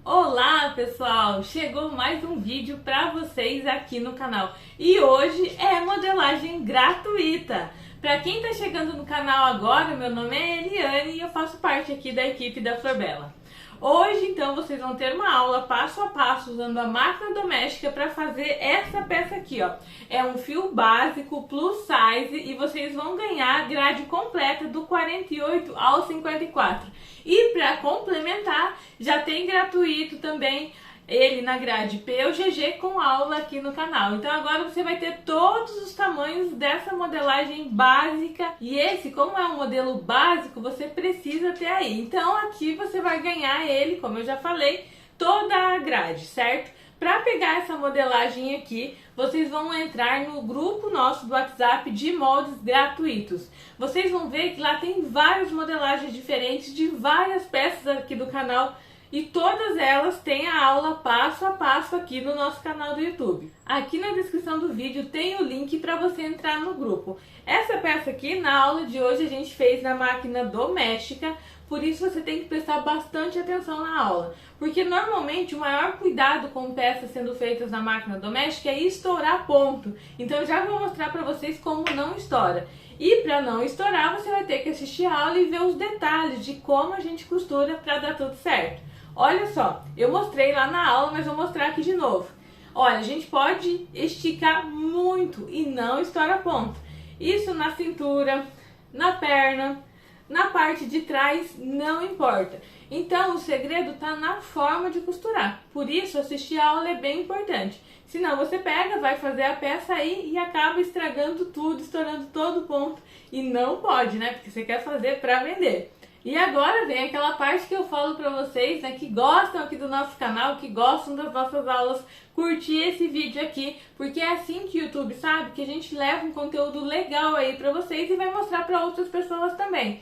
Olá pessoal, chegou mais um vídeo para vocês aqui no canal e hoje é modelagem gratuita. Para quem está chegando no canal agora, meu nome é Eliane e eu faço parte aqui da equipe da Florbela. Hoje então vocês vão ter uma aula passo a passo usando a máquina doméstica para fazer essa peça aqui, ó. É um fio básico plus size e vocês vão ganhar a grade completa do 48 ao 54. E para complementar, já tem gratuito também ele na grade PUGG com aula aqui no canal. Então agora você vai ter todos os tamanhos dessa modelagem básica. E esse, como é um modelo básico, você precisa ter aí. Então aqui você vai ganhar ele, como eu já falei, toda a grade, certo? Para pegar essa modelagem aqui, vocês vão entrar no grupo nosso do WhatsApp de moldes gratuitos. Vocês vão ver que lá tem várias modelagens diferentes de várias peças aqui do canal e todas elas têm a aula passo a passo aqui no nosso canal do YouTube. Aqui na descrição do vídeo tem o link para você entrar no grupo. Essa peça aqui, na aula de hoje, a gente fez na máquina doméstica, por isso você tem que prestar bastante atenção na aula. Porque normalmente o maior cuidado com peças sendo feitas na máquina doméstica é estourar ponto. Então eu já vou mostrar para vocês como não estoura. E para não estourar, você vai ter que assistir a aula e ver os detalhes de como a gente costura para dar tudo certo. Olha só, eu mostrei lá na aula, mas vou mostrar aqui de novo. Olha, a gente pode esticar muito e não estoura ponto. Isso na cintura, na perna, na parte de trás, não importa. Então o segredo está na forma de costurar. Por isso assistir a aula é bem importante. Senão você pega, vai fazer a peça aí e acaba estragando tudo, estourando todo o ponto. E não pode, né? Porque você quer fazer para vender. E agora vem aquela parte que eu falo pra vocês, né, que gostam aqui do nosso canal, que gostam das nossas aulas, curtir esse vídeo aqui, porque é assim que o YouTube sabe que a gente leva um conteúdo legal aí pra vocês e vai mostrar pra outras pessoas também.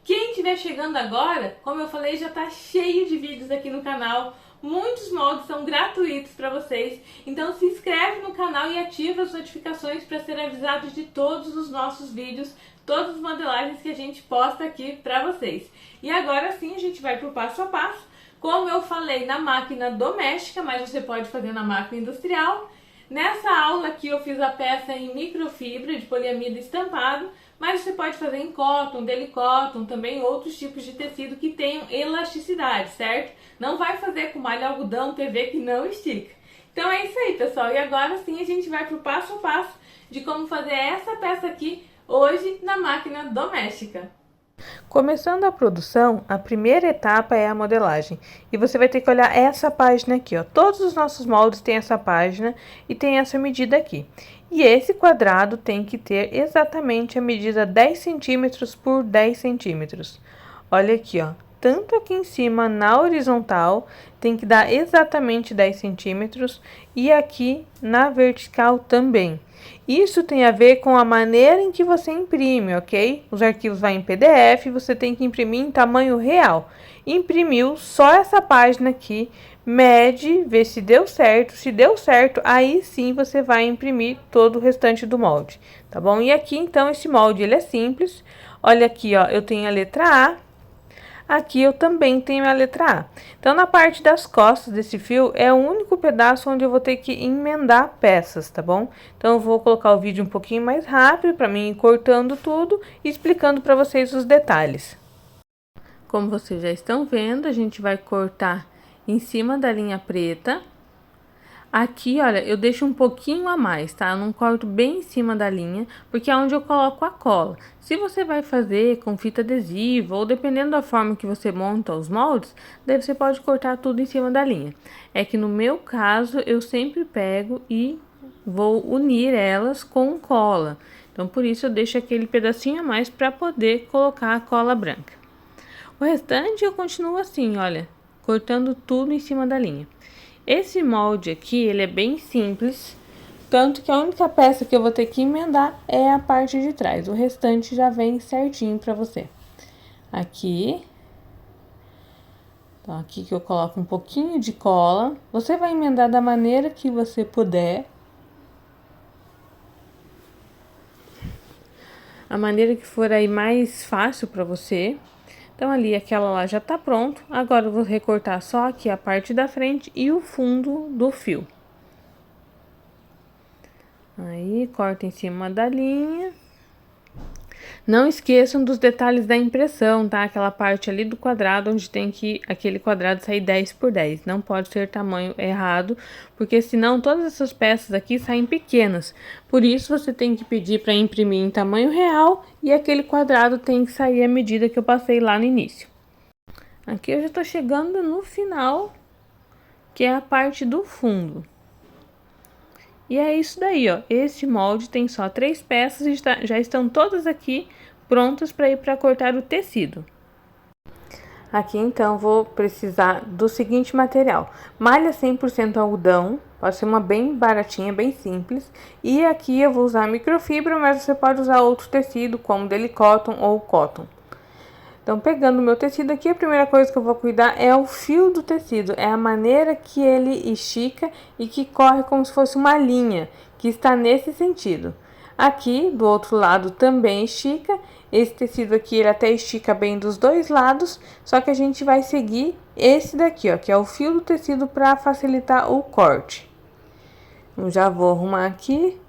Quem estiver chegando agora, como eu falei, já tá cheio de vídeos aqui no canal. Muitos moldes são gratuitos para vocês, então se inscreve no canal e ativa as notificações para ser avisado de todos os nossos vídeos, todas as modelagens que a gente posta aqui para vocês. E agora sim a gente vai para o passo a passo, como eu falei na máquina doméstica, mas você pode fazer na máquina industrial. Nessa aula aqui eu fiz a peça em microfibra de poliamida estampado, mas você pode fazer em cotton, delicotton, também outros tipos de tecido que tenham elasticidade, certo? Não vai fazer com malha algodão PV que não estica. Então é isso aí, pessoal. E agora sim a gente vai para o passo a passo de como fazer essa peça aqui hoje na máquina doméstica. Começando a produção, a primeira etapa é a modelagem. E você vai ter que olhar essa página aqui, ó. Todos os nossos moldes têm essa página e tem essa medida aqui. E esse quadrado tem que ter exatamente a medida 10 centímetros por 10 centímetros. Olha aqui, ó. Tanto aqui em cima, na horizontal, tem que dar exatamente 10 centímetros e aqui na vertical também. Isso tem a ver com a maneira em que você imprime, ok? Os arquivos vão em PDF e você tem que imprimir em tamanho real. Imprimiu só essa página aqui, mede, vê se deu certo. Se deu certo, aí sim você vai imprimir todo o restante do molde, tá bom? E aqui então esse molde ele é simples. Olha aqui, ó, eu tenho a letra A. Aqui eu também tenho a letra A. Então, na parte das costas desse fio, é o único pedaço onde eu vou ter que emendar peças, tá bom? Então, eu vou colocar o vídeo um pouquinho mais rápido, para mim ir cortando tudo e explicando para vocês os detalhes. Como vocês já estão vendo, a gente vai cortar em cima da linha preta. Aqui, olha, eu deixo um pouquinho a mais, tá? Eu não corto bem em cima da linha, porque é onde eu coloco a cola. Se você vai fazer com fita adesiva, ou dependendo da forma que você monta os moldes, daí você pode cortar tudo em cima da linha. É que no meu caso, eu sempre pego e vou unir elas com cola. Então, por isso eu deixo aquele pedacinho a mais para poder colocar a cola branca. O restante eu continuo assim, olha, cortando tudo em cima da linha. Esse molde aqui, ele é bem simples, tanto que a única peça que eu vou ter que emendar é a parte de trás. O restante já vem certinho pra você. Aqui. Então, aqui que eu coloco um pouquinho de cola. Você vai emendar da maneira que você puder. A maneira que for aí mais fácil pra você. Então, ali, aquela lá já tá pronto. Agora, eu vou recortar só aqui a parte da frente e o fundo do fio. Aí, corta em cima da linha. Não esqueçam dos detalhes da impressão, tá? Aquela parte ali do quadrado, onde tem que aquele quadrado sair 10 por 10. Não pode ser tamanho errado, porque senão todas essas peças aqui saem pequenas. Por isso, você tem que pedir para imprimir em tamanho real e aquele quadrado tem que sair a medida que eu passei lá no início. Aqui eu já tô chegando no final, que é a parte do fundo. E é isso daí, ó. Este molde tem só 3 peças e já estão todas aqui prontas para ir para cortar o tecido. Aqui, então, vou precisar do seguinte material. Malha 100% algodão, pode ser uma bem baratinha, bem simples. E aqui eu vou usar microfibra, mas você pode usar outro tecido, como Deli-Cotton ou cotton. Então, pegando o meu tecido aqui, a primeira coisa que eu vou cuidar é o fio do tecido. É a maneira que ele estica e que corre como se fosse uma linha, que está nesse sentido. Aqui, do outro lado, também estica. Esse tecido aqui, ele até estica bem dos dois lados, só que a gente vai seguir esse daqui, ó, que é o fio do tecido para facilitar o corte. Eu já vou arrumar aqui.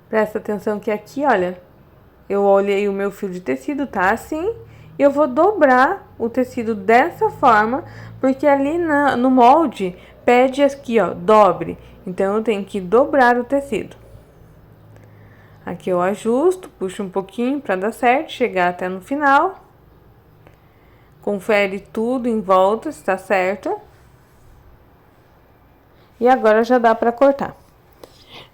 Presta atenção que aqui, olha, eu olhei o meu fio de tecido, tá assim. Eu vou dobrar o tecido dessa forma, porque ali no molde pede aqui, ó, dobre. Então, eu tenho que dobrar o tecido. Aqui eu ajusto, puxo um pouquinho para dar certo, chegar até no final. Confere tudo em volta, se tá certo. E agora já dá para cortar.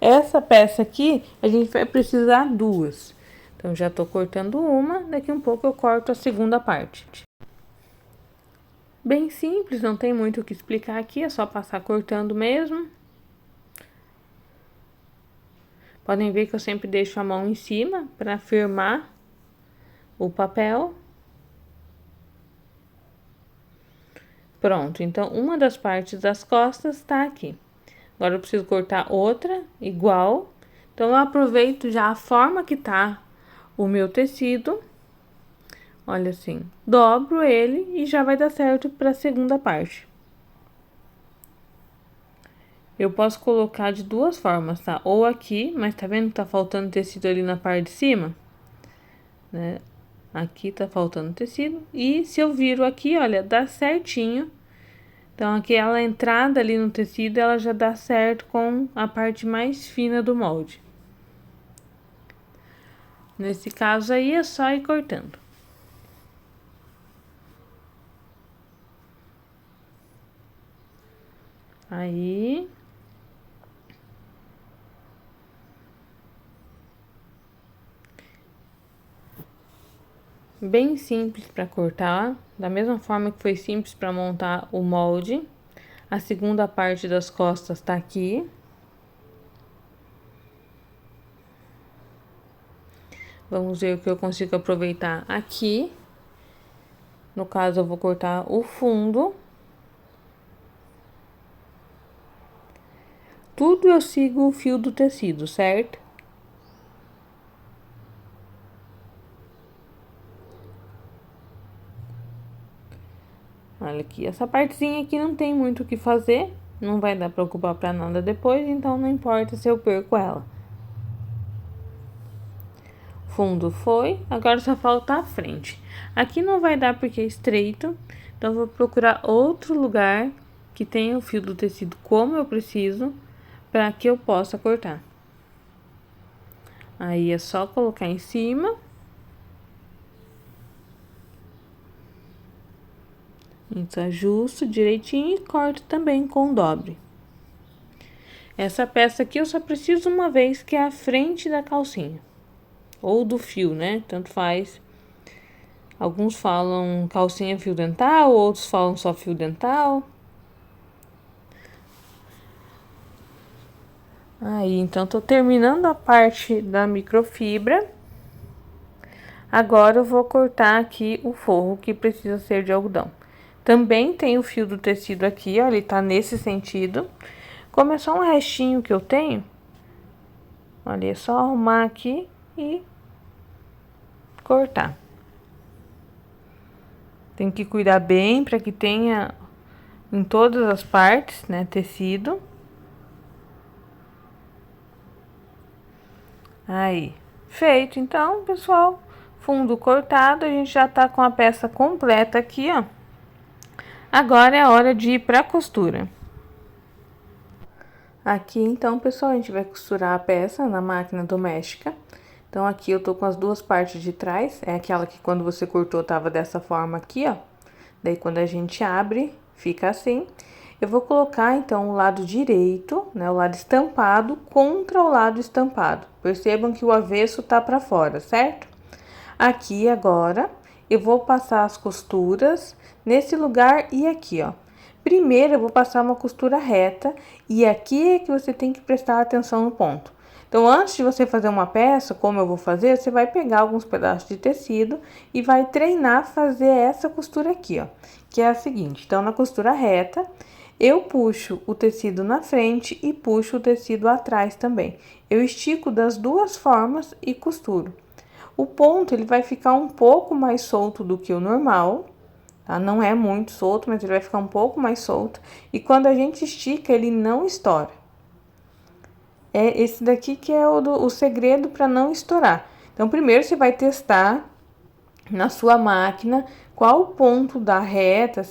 Essa peça aqui, a gente vai precisar duas. Então, já tô cortando uma, daqui um pouco eu corto a segunda parte. Bem simples, não tem muito o que explicar aqui, é só passar cortando mesmo. Podem ver que eu sempre deixo a mão em cima para firmar o papel. Pronto, então, uma das partes das costas tá aqui. Agora, eu preciso cortar outra, igual. Então, eu aproveito já a forma que tá o meu tecido. Olha assim, dobro ele e já vai dar certo para a segunda parte. Eu posso colocar de duas formas, tá? Ou aqui, mas tá vendo que tá faltando tecido ali na parte de cima? Né? Aqui tá faltando tecido. E se eu viro aqui, olha, dá certinho. Então, aquela entrada ali no tecido, ela já dá certo com a parte mais fina do molde. Nesse caso aí, é só ir cortando. Aí. Bem simples para cortar, da mesma forma que foi simples para montar o molde. A segunda parte das costas tá aqui. Vamos ver o que eu consigo aproveitar aqui. No caso, eu vou cortar o fundo. Tudo eu sigo o fio do tecido, certo? Olha aqui, essa partezinha aqui não tem muito o que fazer, não vai dar pra ocupar pra nada depois, então não importa se eu perco ela. Fundo foi, agora só falta a frente. Aqui não vai dar porque é estreito, então vou procurar outro lugar que tenha o fio do tecido como eu preciso, para que eu possa cortar. Aí é só colocar em cima. Então, ajusto direitinho e corto também com dobre. Essa peça aqui eu só preciso uma vez, que é a frente da calcinha. Ou do fio, né? Tanto faz. Alguns falam calcinha fio dental, outros falam só fio dental. Aí, então, tô terminando a parte da microfibra. Agora, eu vou cortar aqui o forro, que precisa ser de algodão. Também tem o fio do tecido aqui, ó, ele tá nesse sentido. Como é só um restinho que eu tenho, olha, é só arrumar aqui e cortar. Tem que cuidar bem para que tenha em todas as partes, né, tecido. Aí, feito. Então, pessoal, fundo cortado, a gente já tá com a peça completa aqui, ó. Agora é a hora de ir pra costura. Aqui, então, pessoal, a gente vai costurar a peça na máquina doméstica. Então, aqui eu tô com as duas partes de trás, é aquela que quando você cortou tava dessa forma aqui, ó. Daí, quando a gente abre, fica assim. Eu vou colocar, então, o lado direito, né, o lado estampado contra o lado estampado. Percebam que o avesso tá pra fora, certo? Aqui, agora, eu vou passar as costuras nesse lugar e aqui, ó. Primeiro, eu vou passar uma costura reta e aqui é que você tem que prestar atenção no ponto. Então, antes de você fazer uma peça, como eu vou fazer, você vai pegar alguns pedaços de tecido e vai treinar fazer essa costura aqui, ó. Que é a seguinte, então, na costura reta, eu puxo o tecido na frente e puxo o tecido atrás também. Eu estico das duas formas e costuro. O ponto, ele vai ficar um pouco mais solto do que o normal, tá? Não é muito solto, mas ele vai ficar um pouco mais solto. E quando a gente estica, ele não estoura. É esse daqui que é o segredo para não estourar. Então, primeiro você vai testar na sua máquina qual ponto da reta,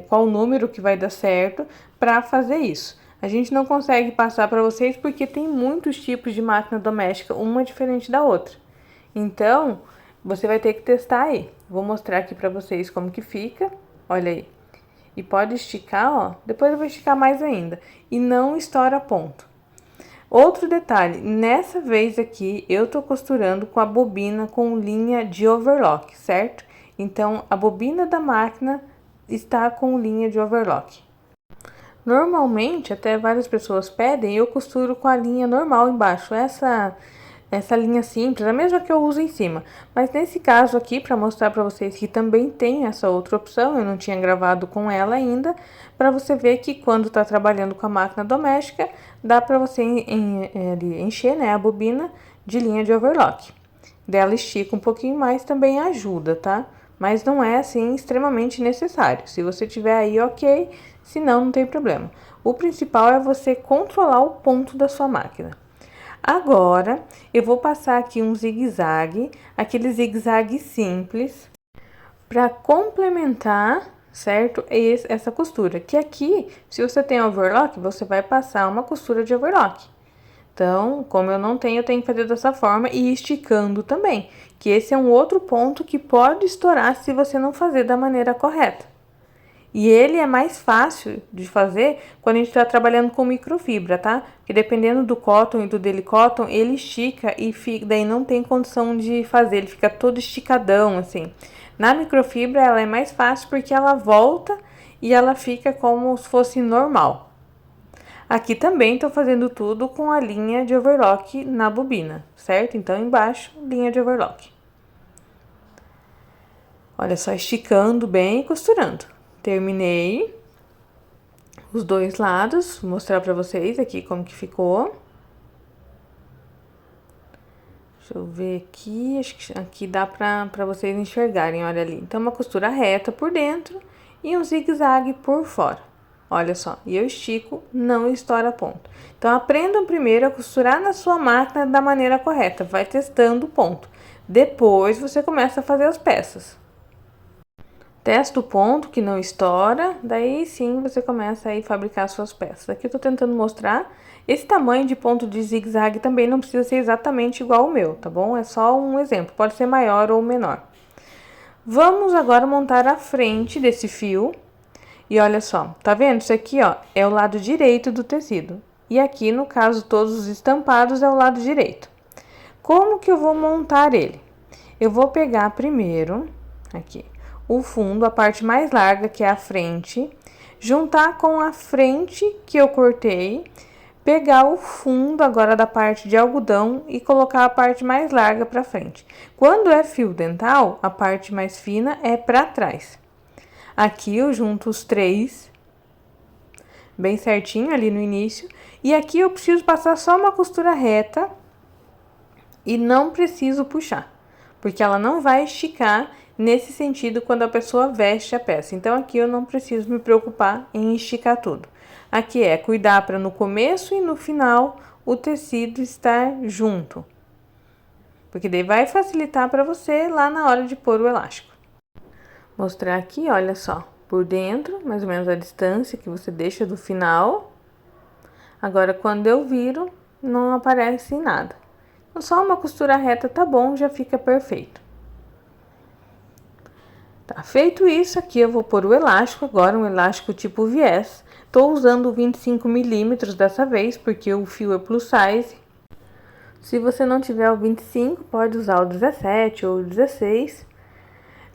qual número que vai dar certo para fazer isso. A gente não consegue passar para vocês porque tem muitos tipos de máquina doméstica, uma diferente da outra. Então, você vai ter que testar aí. Vou mostrar aqui para vocês como que fica. Olha aí. E pode esticar, ó. Depois eu vou esticar mais ainda. E não estoura ponto. Outro detalhe, nessa vez aqui, eu tô costurando com a bobina com linha de overlock, certo? Então, a bobina da máquina está com linha de overlock. Normalmente, até várias pessoas pedem, eu costuro com a linha normal embaixo, essa linha simples, a mesma que eu uso em cima. Mas nesse caso aqui, para mostrar para vocês que também tem essa outra opção, eu não tinha gravado com ela ainda, para você ver que quando tá trabalhando com a máquina doméstica, dá para você encher, né, a bobina de linha de overlock. Dela estica um pouquinho mais, também ajuda, tá? Mas não é, assim, extremamente necessário. Se você tiver aí, ok, se não, não tem problema. O principal é você controlar o ponto da sua máquina. Agora, eu vou passar aqui um zigue-zague, aquele zigue-zague simples, para complementar, certo? Essa costura. Que aqui, se você tem overlock, você vai passar uma costura de overlock. Então, como eu não tenho, eu tenho que fazer dessa forma e esticando também. Que esse é um outro ponto que pode estourar se você não fazer da maneira correta. E ele é mais fácil de fazer quando a gente tá trabalhando com microfibra, tá? Porque dependendo do cotton e do deli cotton, ele estica e fica, daí não tem condição de fazer, ele fica todo esticadão, assim. Na microfibra, ela é mais fácil porque ela volta e ela fica como se fosse normal. Aqui também tô fazendo tudo com a linha de overlock na bobina, certo? Então, embaixo, linha de overlock. Olha só, esticando bem e costurando. Terminei os dois lados, vou mostrar pra vocês aqui como que ficou. Deixa eu ver aqui, acho que aqui dá pra vocês enxergarem, olha ali. Então, uma costura reta por dentro e um zigue-zague por fora. Olha só, e eu estico, não estoura ponto. Então, aprendam primeiro a costurar na sua máquina da maneira correta, vai testando o ponto. Depois, você começa a fazer as peças. Testa o ponto que não estoura, daí sim você começa aí a fabricar suas peças. Aqui eu tô tentando mostrar, esse tamanho de ponto de zigue-zague também não precisa ser exatamente igual ao meu, tá bom? É só um exemplo, pode ser maior ou menor. Vamos agora montar a frente desse fio. E olha só, tá vendo? Isso aqui, ó, é o lado direito do tecido. E aqui, no caso, todos os estampados é o lado direito. Como que eu vou montar ele? Eu vou pegar primeiro, aqui, o fundo, a parte mais larga, que é a frente, juntar com a frente que eu cortei, pegar o fundo agora da parte de algodão e colocar a parte mais larga para frente. Quando é fio dental, a parte mais fina é para trás. Aqui eu junto os três, bem certinho ali no início, e aqui eu preciso passar só uma costura reta e não preciso puxar. porque ela não vai esticar nesse sentido quando a pessoa veste a peça. Então aqui eu não preciso me preocupar em esticar tudo. Aqui é cuidar para no começo e no final o tecido estar junto, porque daí vai facilitar para você lá na hora de pôr o elástico. Mostrar aqui, olha só, por dentro, mais ou menos a distância que você deixa do final. Agora, quando eu viro, não aparece nada. Então, só uma costura reta tá bom, já fica perfeito. Tá feito isso, aqui eu vou pôr o elástico, agora um elástico tipo viés. Tô usando 25 milímetros dessa vez, porque o fio é plus size. Se você não tiver o 25, pode usar o 17 ou o 16.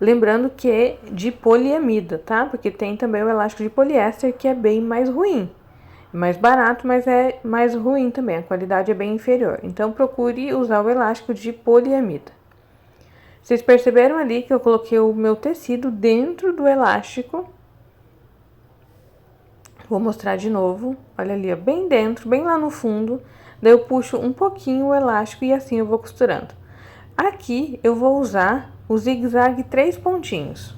Lembrando que é de poliamida, tá? Porque tem também o elástico de poliéster, que é bem mais ruim. É mais barato, mas é mais ruim também. A qualidade é bem inferior. Então, procure usar o elástico de poliamida. Vocês perceberam ali que eu coloquei o meu tecido dentro do elástico. Vou mostrar de novo. Olha ali, ó, bem dentro, bem lá no fundo. Daí eu puxo um pouquinho o elástico e assim eu vou costurando. Aqui eu vou usar o zigue-zague 3 pontinhos.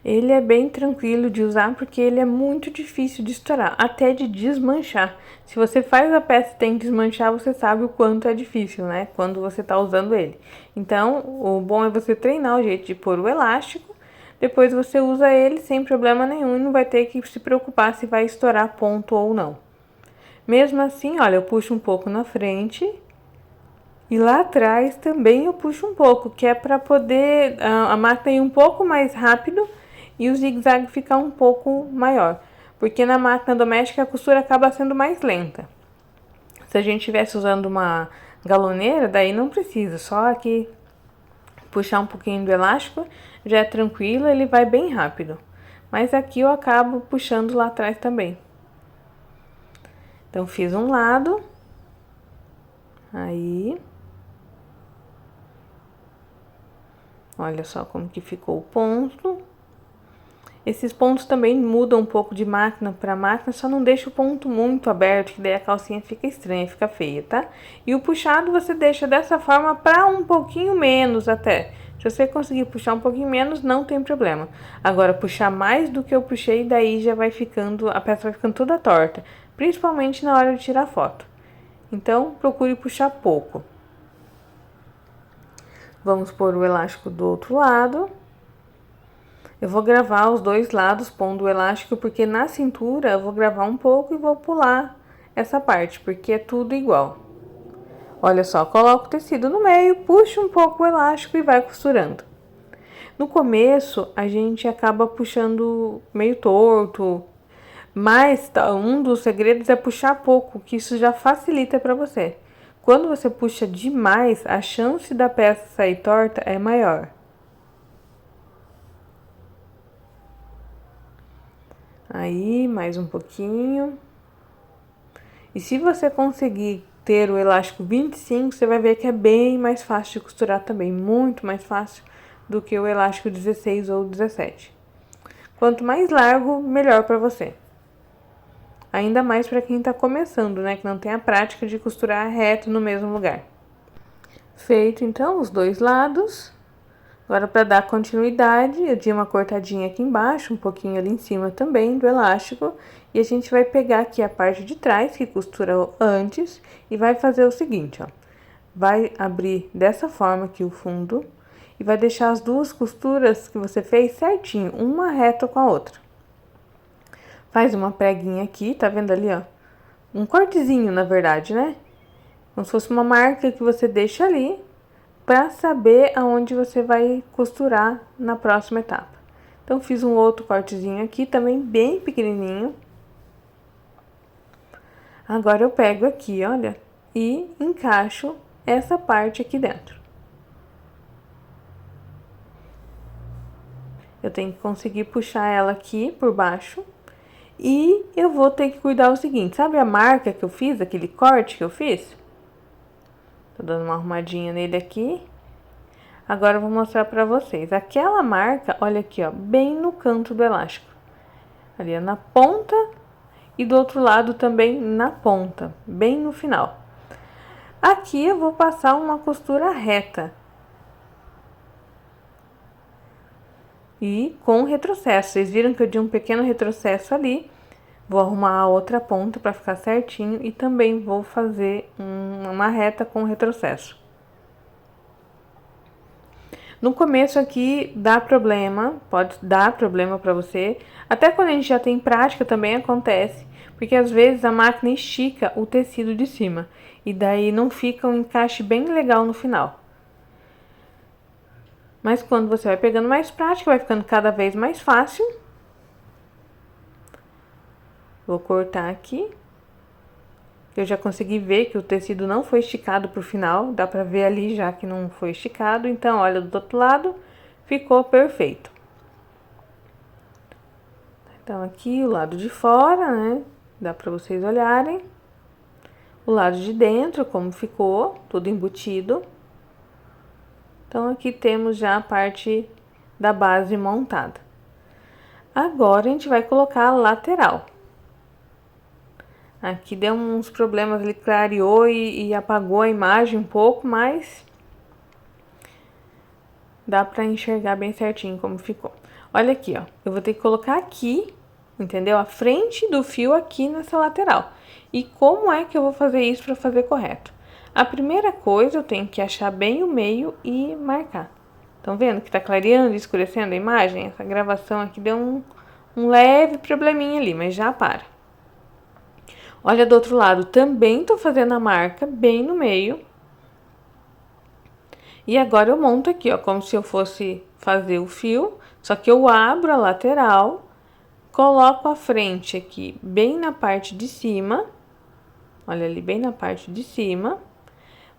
Ele é bem tranquilo de usar porque ele é muito difícil de estourar, até de desmanchar. Se você faz a peça e tem que desmanchar, você sabe o quanto é difícil, né? Quando você tá usando ele. Então, o bom é você treinar o jeito de pôr o elástico, depois você usa ele sem problema nenhum e não vai ter que se preocupar se vai estourar ponto ou não. Mesmo assim, olha, eu puxo um pouco na frente e lá atrás também eu puxo um pouco, que é para poder a máquina ir um pouco mais rápido e o zigue-zague ficar um pouco maior, porque na máquina doméstica a costura acaba sendo mais lenta. Se a gente estivesse usando uma galoneira, daí não precisa, só aqui puxar um pouquinho do elástico, já é tranquilo, ele vai bem rápido. Mas aqui eu acabo puxando lá atrás também. Então, fiz um lado, aí, olha só como que ficou o ponto. Esses pontos também mudam um pouco de máquina para máquina, só não deixa o ponto muito aberto, que daí a calcinha fica estranha, fica feia, tá? E o puxado você deixa dessa forma para um pouquinho menos até. Se você conseguir puxar um pouquinho menos, não tem problema. Agora, puxar mais do que eu puxei, daí já vai ficando, a peça vai ficando toda torta, principalmente na hora de tirar foto. Então, procure puxar pouco. Vamos pôr o elástico do outro lado. Eu vou gravar os dois lados pondo o elástico, porque na cintura eu vou gravar um pouco e vou pular essa parte, porque é tudo igual. Olha só, coloco o tecido no meio, puxo um pouco o elástico e vai costurando. No começo, a gente acaba puxando meio torto, mas um dos segredos é puxar pouco, que isso já facilita para você. Quando você puxa demais, a chance da peça sair torta é maior. Aí, mais um pouquinho. E se você conseguir ter o elástico 25, você vai ver que é bem mais fácil de costurar também, muito mais fácil do que o elástico 16 ou 17. Quanto mais largo, melhor para você. Ainda mais para quem tá começando, né, que não tem a prática de costurar reto no mesmo lugar. Feito então os dois lados. Agora, para dar continuidade, eu dei uma cortadinha aqui embaixo, um pouquinho ali em cima também do elástico. E a gente vai pegar aqui a parte de trás, que costurou antes, e vai fazer o seguinte, ó. Vai abrir dessa forma aqui o fundo e vai deixar as duas costuras que você fez certinho, uma reta com a outra. Faz uma preguinha aqui, tá vendo ali, ó? Um cortezinho, na verdade, né? Como se fosse uma marca que você deixa ali, para saber aonde você vai costurar na próxima etapa. Então, fiz um outro cortezinho aqui, também bem pequenininho. Agora, eu pego aqui, olha, e encaixo essa parte aqui dentro. Eu tenho que conseguir puxar ela aqui por baixo. E eu vou ter que cuidar o seguinte, sabe a marca que eu fiz, aquele corte que eu fiz? Tô dando uma arrumadinha nele aqui. Agora eu vou mostrar pra vocês. Aquela marca, olha aqui, ó, bem no canto do elástico. Ali na ponta e do outro lado também na ponta, bem no final. Aqui eu vou passar uma costura reta. e com retrocesso. Vocês viram que eu dei um pequeno retrocesso ali. Vou arrumar a outra ponta para ficar certinho e também vou fazer uma reta com retrocesso. No começo aqui dá problema, pode dar problema para você. Até quando a gente já tem prática também acontece, porque às vezes a máquina estica o tecido de cima e daí não fica um encaixe bem legal no final. Mas quando você vai pegando mais prática, vai ficando cada vez mais fácil. Vou cortar aqui. Eu já consegui ver que o tecido não foi esticado pro final. Dá pra ver ali já que não foi esticado. Então, olha, do outro lado, ficou perfeito. Então, aqui o lado de fora, né? Dá pra vocês olharem. O lado de dentro, como ficou, tudo embutido. Então, aqui temos já a parte da base montada. Agora, a gente vai colocar a lateral. Aqui deu uns problemas, ele clareou e apagou a imagem um pouco, mas dá pra enxergar bem certinho como ficou. Olha aqui, ó, eu vou ter que colocar aqui, entendeu? A frente do fio aqui nessa lateral. E como é que eu vou fazer isso pra fazer correto? A primeira coisa, eu tenho que achar bem o meio e marcar. Estão vendo que tá clareando e escurecendo a imagem? Essa gravação aqui deu um leve probleminha ali, mas já para. Olha do outro lado, também tô fazendo a marca bem no meio. E agora eu monto aqui, ó, como se eu fosse fazer o fio, só que eu abro a lateral, coloco a frente aqui bem na parte de cima. Olha ali, bem na parte de cima.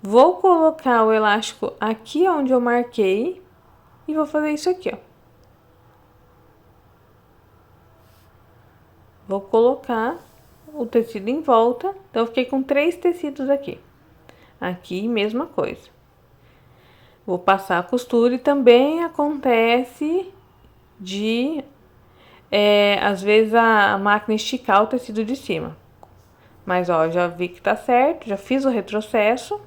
Vou colocar o elástico aqui onde eu marquei e vou fazer isso aqui, ó. Vou colocar o tecido em volta, então eu fiquei com 3 tecidos aqui. Aqui, mesma coisa. Vou passar a costura e também acontece de, às vezes, a máquina esticar o tecido de cima. Mas, ó, já vi que tá certo, já fiz o retrocesso.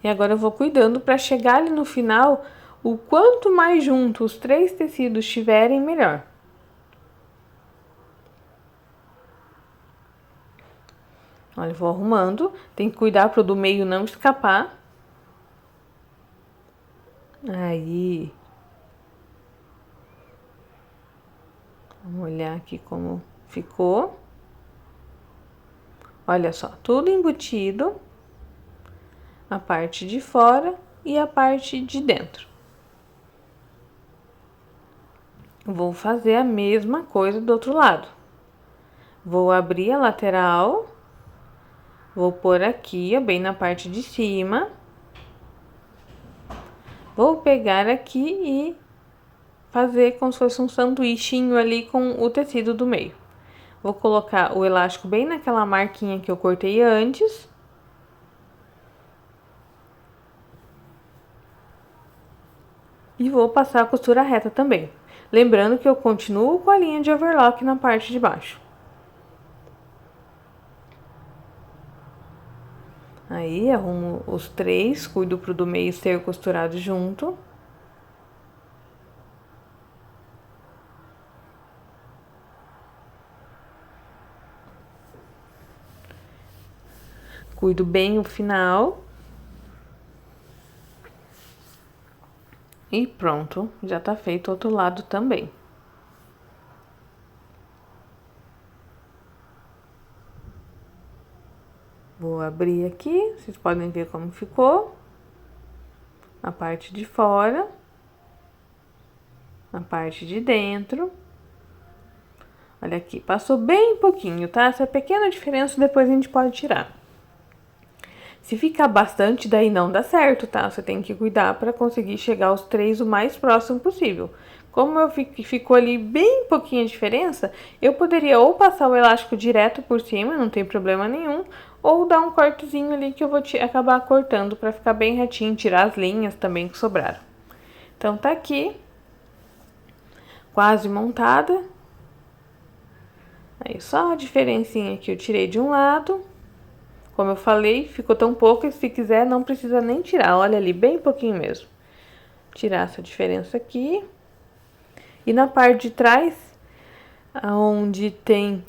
E agora eu vou cuidando para chegar ali no final, o quanto mais junto os 3 tecidos estiverem, melhor. Olha, eu vou arrumando. Tem que cuidar para o do meio não escapar. Aí. Vamos olhar aqui como ficou. Olha só, tudo embutido. A parte de fora e a parte de dentro. Vou fazer a mesma coisa do outro lado. Vou abrir a lateral. Vou pôr aqui, ó, bem na parte de cima. Vou pegar aqui e fazer como se fosse um sanduichinho ali com o tecido do meio. Vou colocar o elástico bem naquela marquinha que eu cortei antes. E vou passar a costura reta também. Lembrando que eu continuo com a linha de overlock na parte de baixo. Aí, arrumo os 3, cuido pro do meio ser costurado junto. Cuido bem o final. E pronto, já tá feito o outro lado também. Vou abrir aqui, vocês podem ver como ficou. A parte de fora. A parte de dentro. Olha aqui, passou bem pouquinho, tá? Essa pequena diferença depois a gente pode tirar. Se ficar bastante, daí não dá certo, tá? Você tem que cuidar para conseguir chegar aos 3 o mais próximo possível. Como ficou ali bem pouquinha diferença, eu poderia ou passar o elástico direto por cima, não tem problema nenhum, ou dar um cortezinho ali que eu vou acabar cortando para ficar bem retinho, tirar as linhas também que sobraram. Então, tá aqui, quase montada. Aí, só a diferencinha que eu tirei de um lado. Como eu falei, ficou tão pouco, e se quiser não precisa nem tirar, olha ali, bem pouquinho mesmo. tirar essa diferença aqui. E na parte de trás, onde tem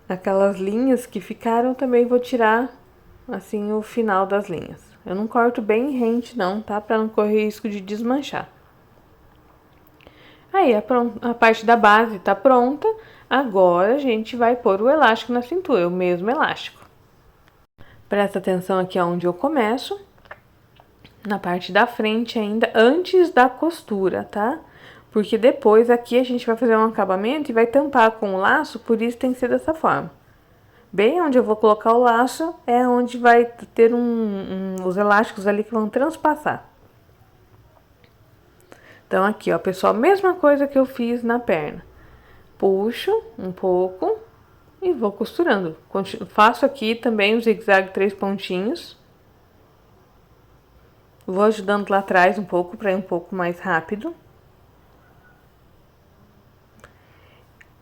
aquelas linhas que ficaram, também vou tirar assim o final das linhas. Eu não corto bem rente não, tá? Pra não correr risco de desmanchar. Aí a parte da base tá pronta. Agora a gente vai pôr o elástico na cintura, o mesmo elástico. Presta atenção aqui onde eu começo. Na parte da frente ainda, antes da costura, tá? Porque depois aqui a gente vai fazer um acabamento e vai tampar com o laço, por isso tem que ser dessa forma. Bem onde eu vou colocar o laço é onde vai ter os elásticos ali que vão transpassar. Então aqui, ó, pessoal, mesma coisa que eu fiz na perna. Puxo um pouco e vou costurando. Faço aqui também o zigue-zague 3 pontinhos. Vou ajudando lá atrás um pouco, para ir um pouco mais rápido.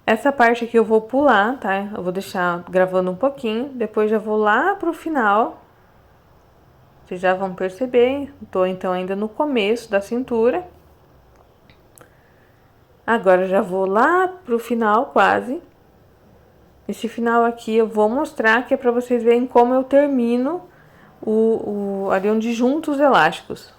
Essa parte aqui eu vou pular, tá? Eu vou deixar gravando um pouquinho, depois já vou lá pro final. Vocês já vão perceber, tô então ainda no começo da cintura. Agora já vou lá pro final quase. Esse final aqui eu vou mostrar, que é pra vocês verem como eu termino ali onde junto os elásticos.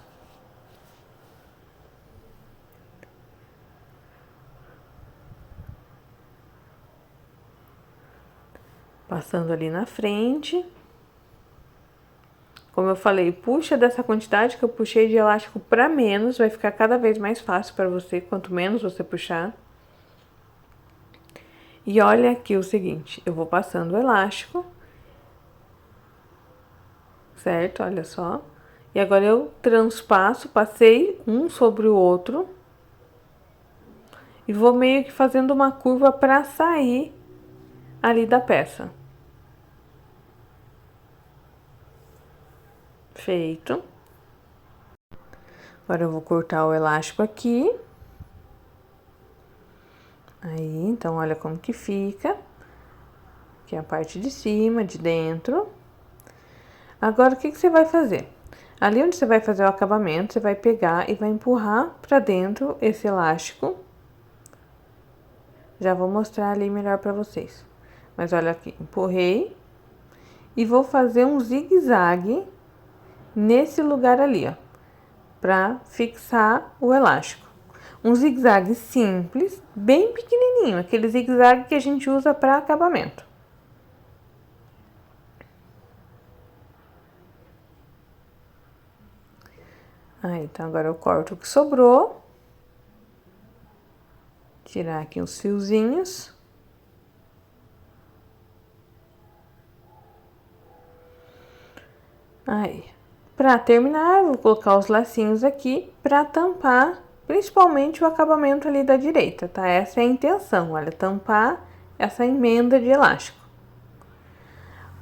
Passando ali na frente. Como eu falei, puxa dessa quantidade que eu puxei de elástico para menos, vai ficar cada vez mais fácil para você, quanto menos você puxar. E olha aqui o seguinte, eu vou passando o elástico, certo? Olha só. E agora eu transpasso, passei um sobre o outro. E vou meio que fazendo uma curva para sair ali da peça. Feito. Agora eu vou cortar o elástico aqui. Aí, então, olha como que fica. Aqui é a parte de cima, de dentro. Agora, o que que você vai fazer? Ali onde você vai fazer o acabamento, você vai pegar e vai empurrar pra dentro esse elástico. Já vou mostrar ali melhor pra vocês. Mas olha aqui, empurrei. E vou fazer um zigue-zague nesse lugar ali, ó, pra fixar o elástico. Um zigue-zague simples, bem pequenininho, aquele zigue-zague que a gente usa para acabamento. Aí, então agora eu corto o que sobrou. Tirar aqui os fiozinhos. Aí, para terminar, eu vou colocar os lacinhos aqui para tampar, principalmente o acabamento ali da direita, tá? Essa é a intenção, olha, tampar essa emenda de elástico.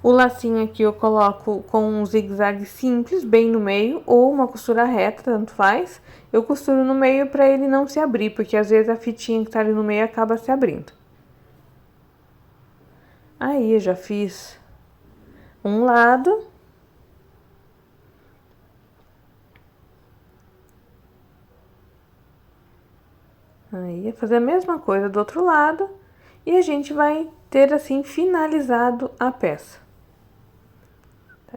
O lacinho aqui eu coloco com um zigue-zague simples, bem no meio, ou uma costura reta, tanto faz. Eu costuro no meio para ele não se abrir, porque às vezes a fitinha que tá ali no meio acaba se abrindo. Aí, eu já fiz um lado. Aí, fazer a mesma coisa do outro lado. E a gente vai ter, assim, finalizado a peça.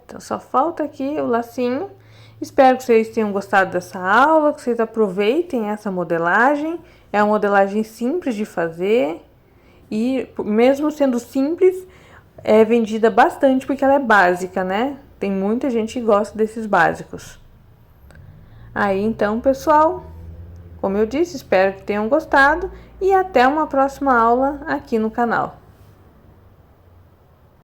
Então, só falta aqui o lacinho. Espero que vocês tenham gostado dessa aula, que vocês aproveitem essa modelagem. É uma modelagem simples de fazer. E, mesmo sendo simples, é vendida bastante porque ela é básica, né? Tem muita gente que gosta desses básicos. Aí, então, pessoal, como eu disse, espero que tenham gostado e até uma próxima aula aqui no canal.